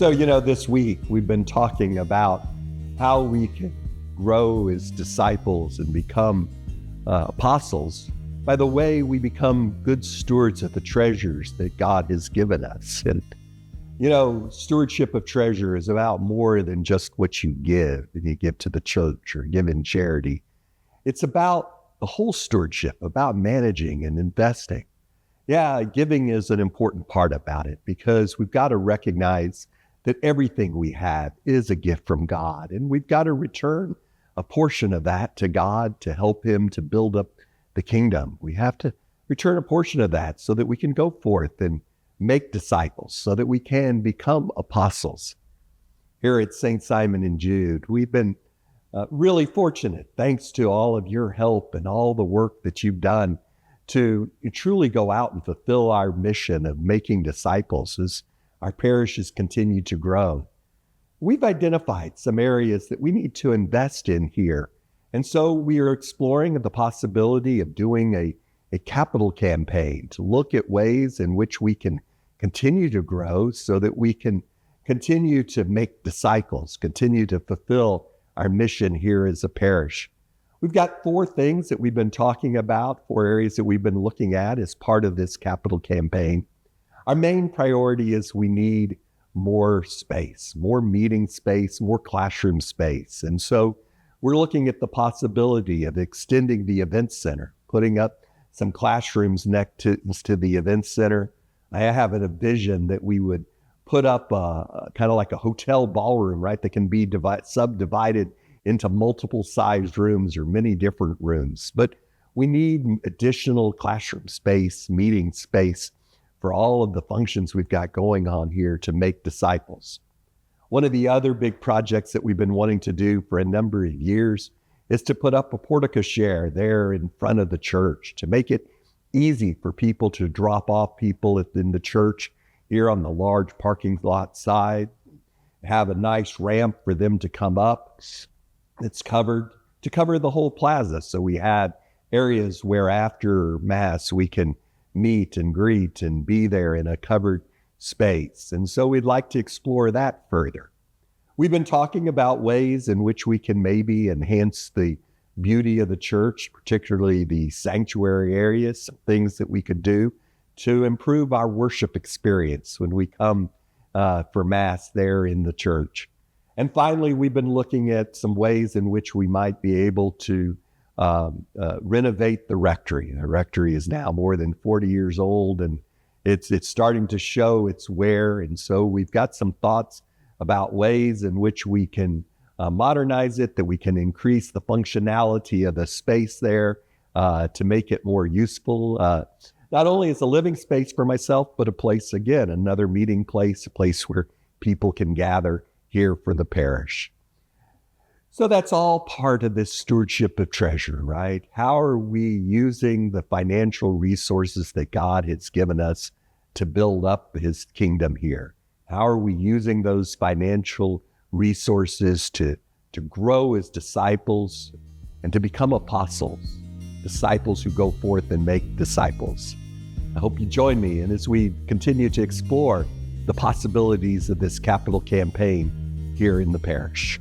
This week we've been talking about how we can grow as disciples and become apostles by the way we become good stewards of the treasures that God has given us. And, stewardship of treasure is about more than just what you give and you give to the church or give in charity. It's about the whole stewardship, about managing and investing. Yeah, giving is an important part about it because we've got to recognize that everything we have is a gift from God, and we've got to return a portion of that to God to help him to build up the kingdom. We have to return a portion of that so that we can go forth and make disciples, so that we can become apostles. Here at St. Simon and Jude, we've been really fortunate, thanks to all of your help and all the work that you've done to truly go out and fulfill our mission of making disciples as our parishes continue to grow. We've identified some areas that we need to invest in here. And so we are exploring the possibility of doing a capital campaign to look at ways in which we can continue to grow so that we can continue to make disciples, continue to fulfill our mission here as a parish. We've got 4 things that we've been talking about, 4 areas that we've been looking at as part of this capital campaign. Our main priority is we need more space, more meeting space, more classroom space. And so we're looking at the possibility of extending the event center, putting up some classrooms next to the event center. I have a vision that we would put up kind of like a hotel ballroom, right, that can be subdivided into multiple sized rooms or many different rooms. But we need additional classroom space, meeting space for all of the functions we've got going on here to make disciples. One of the other big projects that we've been wanting to do for a number of years is to put up a porte-cochere there in front of the church to make it easy for people to drop off people in the church here on the large parking lot side, have a nice ramp for them to come up. It's covered to cover the whole plaza. So we have areas where after Mass we can meet and greet and be there in a covered space. And so we'd like to explore that further. We've been talking about ways in which we can maybe enhance the beauty of the church, particularly the sanctuary areas, some things that we could do to improve our worship experience when we come for Mass there in the church. And finally, we've been looking at some ways in which we might be able to renovate the rectory. The rectory is now more than 40 years old, and it's starting to show its wear. And so we've got some thoughts about ways in which we can modernize it, that we can increase the functionality of the space there to make it more useful, not only as a living space for myself, but a place, again, another meeting place, a place where people can gather here for the parish. So that's all part of this stewardship of treasure, right? How are we using the financial resources that God has given us to build up his kingdom here? How are we using those financial resources to grow as disciples and to become apostles, disciples who go forth and make disciples? I hope you join me and as we continue to explore the possibilities of this capital campaign here in the parish.